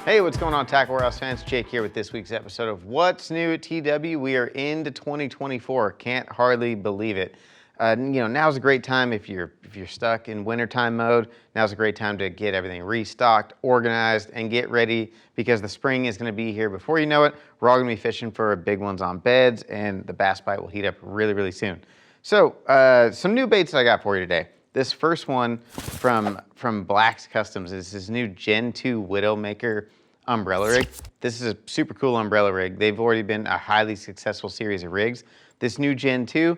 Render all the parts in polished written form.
Hey, what's going on, Tackle Warehouse fans? Jake here with this week's episode of What's New at TW. We are into 2024. Can't hardly believe it. Now's a great time if you're stuck in wintertime mode. Now's a great time to get everything restocked, organized, and get ready because the spring is going to be here. Before you know it, we're all going to be fishing for big ones on beds, and the bass bite will heat up really, really soon. So, some new baits I got for you today. This first one from Black's Customs is this new Gen 2 Widowmaker umbrella rig. This is a super cool umbrella rig. They've already been a highly successful series of rigs. This new Gen 2,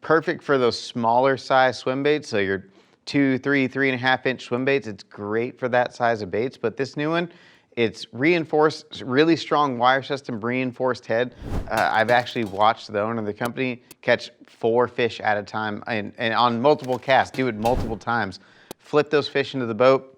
perfect for those smaller size swim baits. So your 2, 3, 3.5 inch swim baits. It's great for that size of baits. But this new one, it's reinforced, really strong wire system, reinforced head. I've actually watched the owner of the company catch 4 fish at a time and on multiple casts, do it multiple times, flip those fish into the boat,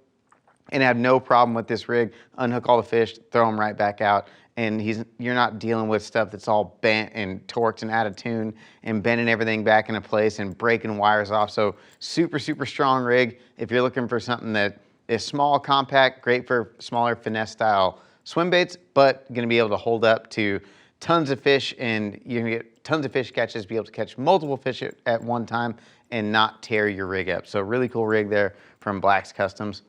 and have no problem with this rig. Unhook all the fish, throw them right back out, and you're not dealing with stuff that's all bent and torqued and out of tune and bending everything back into place and breaking wires off. So super, super strong rig. If you're looking for something that is small, compact, great for smaller finesse style swim baits, but gonna be able to hold up to tons of fish, and you're gonna get tons of fish catches, be able to catch multiple fish at one time and not tear your rig up. So really cool rig there from Black's Customs.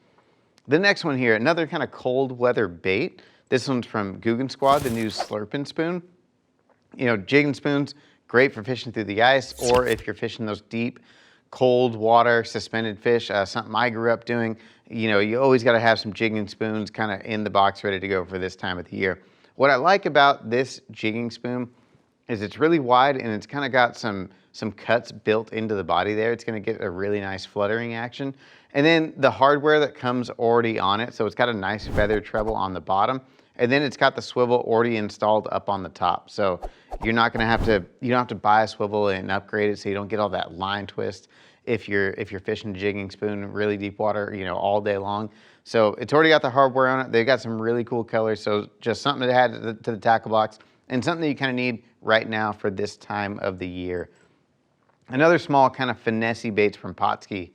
The next one here, another kind of cold weather bait. This one's from Googan Squad, the new Slurping spoon. You know, jigging spoons, great for fishing through the ice, or if you're fishing those deep, cold water, suspended fish, something I grew up doing. You know, you always gotta have some jigging spoons kind of in the box ready to go for this time of the year. What I like about this jigging spoon is it's really wide and it's kind of got some cuts built into the body there. It's gonna get a really nice fluttering action. And then the hardware that comes already on it, so it's got a nice feather treble on the bottom, and then it's got the swivel already installed up on the top. So you're not gonna have to, you don't have to buy a swivel and upgrade it so you don't get all that line twist if you're fishing a jigging spoon, really deep water, you know, all day long. So it's already got the hardware on it. They've got some really cool colors, so just something to add to the tackle box and something that you kind of need right now for this time of the year. Another small kind of finessey baits from Poky,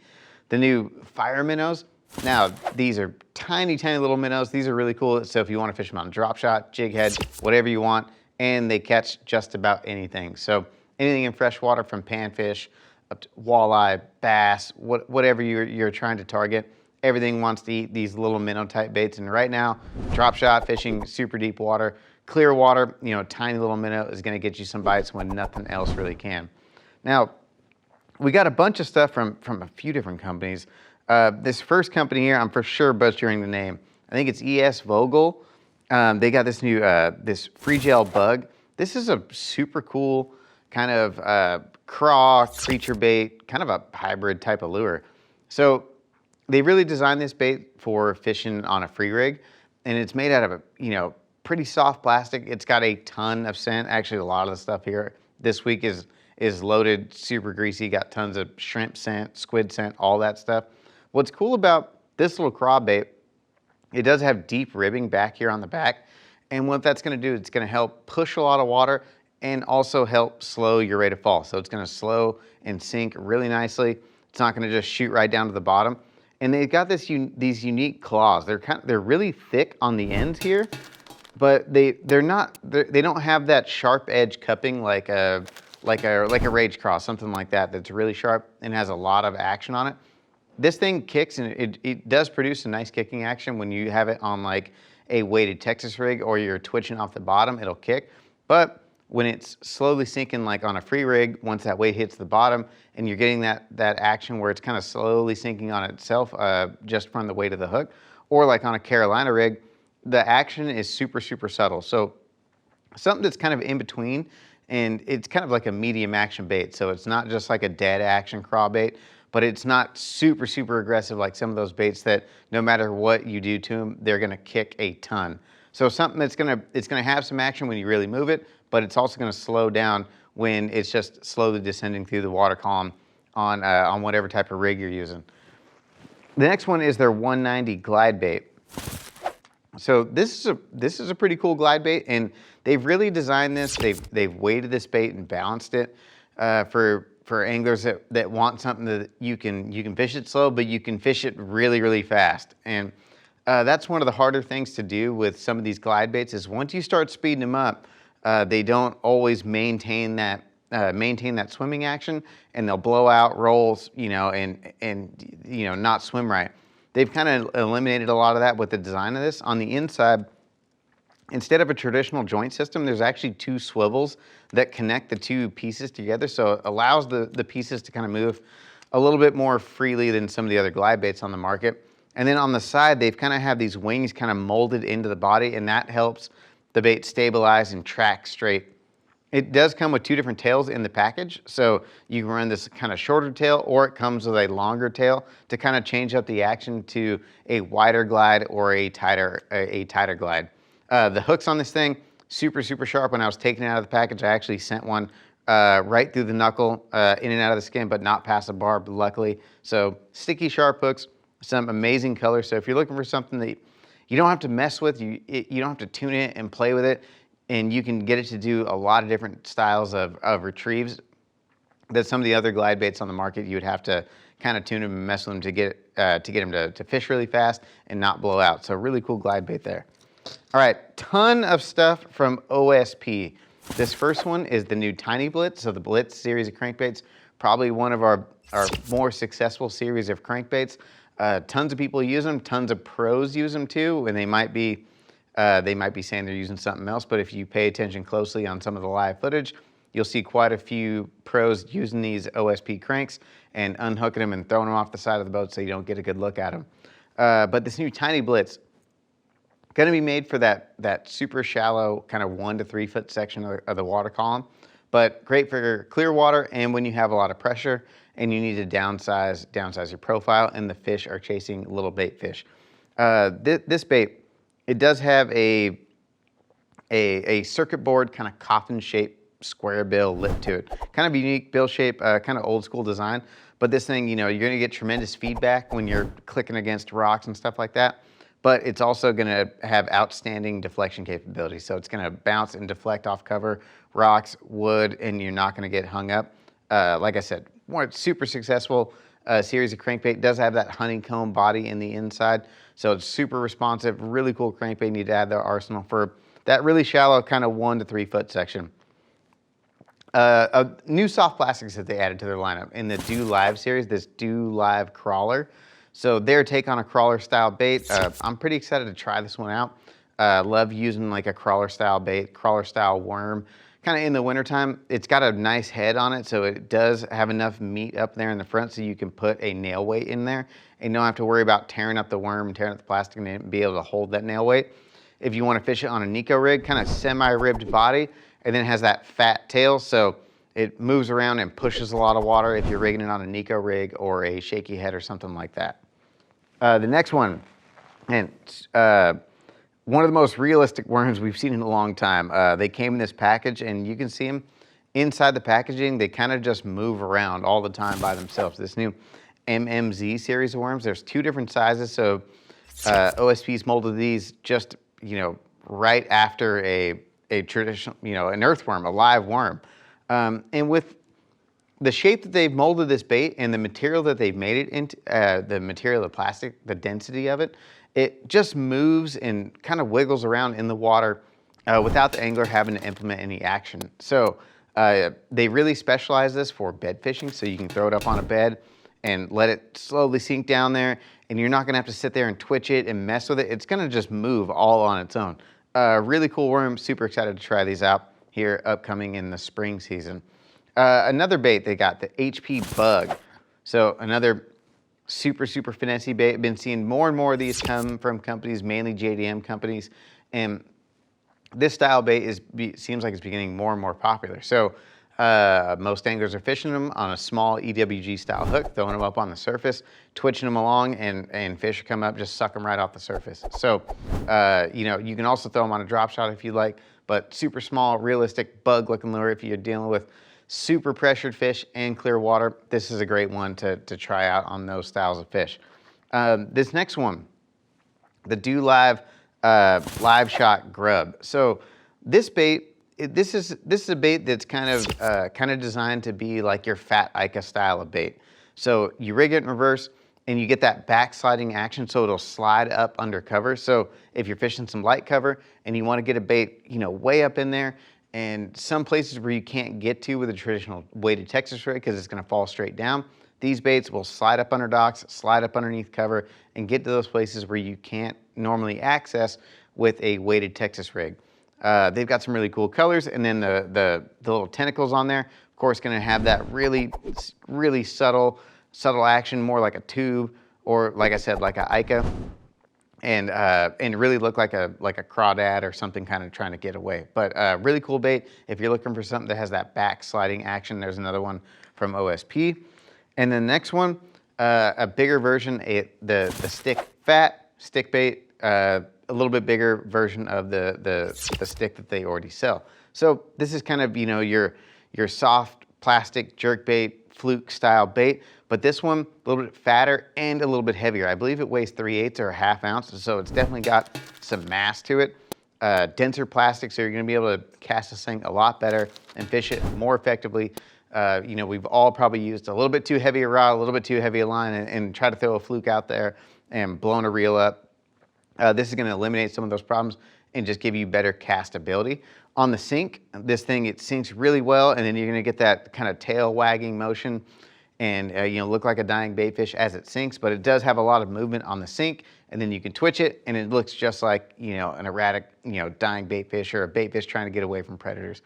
the new fire minnows. Now, these are tiny, tiny little minnows. These are really cool. So if you want to fish them on drop shot, jig head, whatever you want, and they catch just about anything. So anything in freshwater from panfish up to walleye, bass, whatever you're trying to target, everything wants to eat these little minnow type baits. And right now, drop shot fishing, super deep water, clear water, you know, tiny little minnow is going to get you some bites when nothing else really can. Now, we got a bunch of stuff from a few different companies. This first company here, I'm for sure butchering the name. I think it's ES Vogel. They got this new, this free gel bug. This is a super cool kind of craw, creature bait, kind of a hybrid type of lure. So they really designed this bait for fishing on a free rig, and it's made out of a, you know, pretty soft plastic. It's got a ton of scent. Actually, a lot of the stuff here this week is loaded, super greasy, got tons of shrimp scent, squid scent, all that stuff. What's cool about this little craw bait, it does have deep ribbing back here on the back. And what that's gonna do, it's gonna help push a lot of water and also help slow your rate of fall. So it's gonna slow and sink really nicely. It's not gonna just shoot right down to the bottom. And they've got these unique claws. They're really thick on the ends here, but they don't have that sharp edge cupping like a Rage Cross, something like that, that's really sharp and has a lot of action on it. This thing kicks, and it does produce a nice kicking action when you have it on like a weighted Texas rig or you're twitching off the bottom, it'll kick. But when it's slowly sinking like on a free rig, once that weight hits the bottom and you're getting that action where it's kind of slowly sinking on itself just from the weight of the hook, or like on a Carolina rig, the action is super, super subtle. So something that's kind of in between, and it's kind of like a medium action bait. So it's not just like a dead action craw bait, but it's not super, super aggressive like some of those baits that no matter what you do to them, they're gonna kick a ton. So something that's it's gonna have some action when you really move it, but it's also gonna slow down when it's just slowly descending through the water column on whatever type of rig you're using. The next one is their 190 glide bait. So this is a pretty cool glide bait, and they've really designed this. They've weighted this bait and balanced it for anglers that want something that you can fish it slow, but you can fish it really, really fast. And That's one of the harder things to do with some of these glide baits is once you start speeding them up, they don't always maintain that swimming action, and they'll blow out rolls, and not swim right. They've kind of eliminated a lot of that with the design of this. On the inside, instead of a traditional joint system, there's actually two swivels that connect the two pieces together, so it allows the pieces to kind of move a little bit more freely than some of the other glide baits on the market. And then on the side, they've kind of have these wings kind of molded into the body, and that helps the bait stabilize and track straight. It does come with two different tails in the package, so you can run this kind of shorter tail, or it comes with a longer tail to kind of change up the action to a wider glide or a tighter glide. The hooks on this thing, super sharp. When I was taking it out of the package, I actually sent one right through the knuckle, in and out of the skin, but not past the barb, luckily. So sticky, sharp hooks, some amazing colors. So if you're looking for something that you don't have to mess with, you don't have to tune it and play with it, and you can get it to do a lot of different styles of retrieves that some of the other glide baits on the market, you would have to kind of tune them and mess with them to get them to fish really fast and not blow out. So really cool glide bait there. All right, ton of stuff from OSP. This first one is the new Tiny Blitz, so the Blitz series of crankbaits, probably one of our more successful series of crankbaits. Tons of people use them, tons of pros use them too, and they might be saying they're using something else, but if you pay attention closely on some of the live footage, you'll see quite a few pros using these OSP cranks and unhooking them and throwing them off the side of the boat so you don't get a good look at them. But this new Tiny Blitz, going to be made for that super shallow kind of 1 to 3 foot section of the water column, but great for clear water and when you have a lot of pressure and you need to downsize your profile and the fish are chasing little bait fish. This bait, it does have a circuit board kind of coffin shaped square bill lip to it. Kind of unique bill shape, kind of old school design, but this thing, you're going to get tremendous feedback when you're clicking against rocks and stuff like that. But it's also going to have outstanding deflection capability. So it's going to bounce and deflect off cover, rocks, wood, and you're not going to get hung up. Like I said, super successful series of crankbait. It does have that honeycomb body in the inside. So it's super responsive, really cool crankbait. You need to add their arsenal for that really shallow kind of 1 to 3 foot section. New soft plastics that they added to their lineup in the Do Live series, this Do Live crawler. So their take on a crawler style bait. I'm pretty excited to try this one out. Love using like a crawler style bait, crawler style worm. Kind of in the wintertime, it's got a nice head on it, so it does have enough meat up there in the front so you can put a nail weight in there and don't have to worry about tearing up the worm and tearing up the plastic and be able to hold that nail weight. If you want to fish it on a Nico rig, kind of semi-ribbed body, and then it has that fat tail, so it moves around and pushes a lot of water if you're rigging it on a Nico rig or a shaky head or something like that. The next one, and one of the most realistic worms we've seen in a long time. They came in this package, and you can see them inside the packaging. They kind of just move around all the time by themselves. This new MMZ series of worms, there's 2 different sizes, so OSP's molded these just, right after a traditional, an earthworm, a live worm. And with the shape that they've molded this bait and the material that they've made it into, the material, the plastic, the density of it, it just moves and kind of wiggles around in the water without the angler having to implement any action. So they really specialize this for bed fishing, so you can throw it up on a bed and let it slowly sink down there, and you're not gonna have to sit there and twitch it and mess with it. It's gonna just move all on its own. Really cool worm, super excited to try these out here upcoming in the spring season. Another bait they got, the HP Bug. So another super finessey bait. Been seeing more and more of these come from companies, mainly JDM companies, and this style bait seems like it's becoming more and more popular. So most anglers are fishing them on a small EWG style hook, throwing them up on the surface, twitching them along, and fish come up, just suck them right off the surface. So you can also throw them on a drop shot if you like, but super small, realistic bug looking lure if you're dealing with super pressured fish and clear water. This is a great one to try out on those styles of fish. This next one, the Do Live Live Shot Grub. So this bait, this is a bait that's kind of designed to be like your fat Ica style of bait. So you rig it in reverse, and you get that backsliding action, so it'll slide up under cover. So if you're fishing some light cover and you want to get a bait, way up in there, and some places where you can't get to with a traditional weighted Texas rig because it's going to fall straight down, these baits will slide up under docks, slide up underneath cover, and get to those places where you can't normally access with a weighted Texas rig. They've got some really cool colors, and then the little tentacles on there, of course, going to have that really subtle action, more like a tube, or like I said, like a Ica, and really look like a crawdad or something, kind of trying to get away. But really cool bait if you're looking for something that has that back sliding action. There's another one from OSP, and then the next one, a bigger version, the stick bait, a little bit bigger version of the stick that they already sell. So this is kind of your soft plastic jerk bait, fluke style bait, but this one a little bit fatter and a little bit heavier. I believe it weighs 3/8 or a ½ ounce, so it's definitely got some mass to it. Denser plastic, so you're going to be able to cast this thing a lot better and fish it more effectively. We've all probably used a little bit too heavy a rod, a little bit too heavy a line, and try to throw a fluke out there and blown a reel up. This is going to eliminate some of those problems and just give you better castability. On the sink, this thing, it sinks really well, and then you're going to get that kind of tail wagging motion and look like a dying baitfish as it sinks, but it does have a lot of movement on the sink, and then you can twitch it and it looks just like an erratic dying baitfish or a baitfish trying to get away from predators.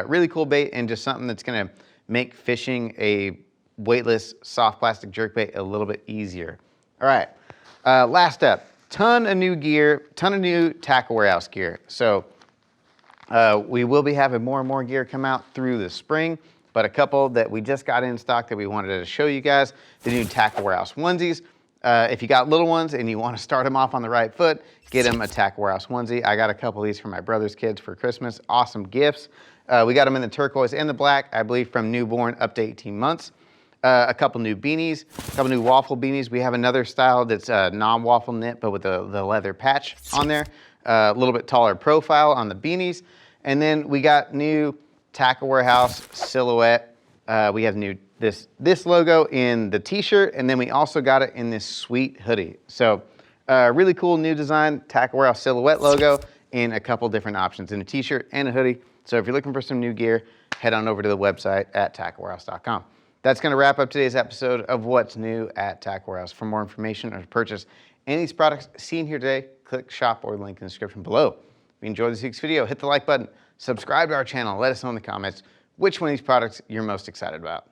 Really cool bait, and just something that's going to make fishing a weightless soft plastic jerkbait a little bit easier. All right, last up, ton of new gear, ton of new tackle warehouse gear. So we will be having more and more gear come out through the spring, but a couple that we just got in stock that we wanted to show you guys, the new tackle warehouse onesies. If you got little ones and you want to start them off on the right foot, get them a tackle warehouse onesie. I got a couple of these for my brother's kids for Christmas. Awesome gifts. We got them in the turquoise and the black, I believe from newborn up to 18 months. A couple new beanies, a couple new waffle beanies. We have another style that's non-waffle knit, but with the leather patch on there. A little bit taller profile on the beanies. And then we got new tackle warehouse silhouette. We have new this logo in the t-shirt, and then we also got it in this sweet hoodie. So really cool new design, tackle warehouse silhouette logo in a couple different options, in a t-shirt and a hoodie. So if you're looking for some new gear, head on over to the website at tacklewarehouse.com. That's going to wrap up today's episode of What's New at Tackle Warehouse. For more information or to purchase any of these products seen here today, click shop or link in the description below. If you enjoyed this week's video, hit the like button, subscribe to our channel, let us know in the comments which one of these products you're most excited about.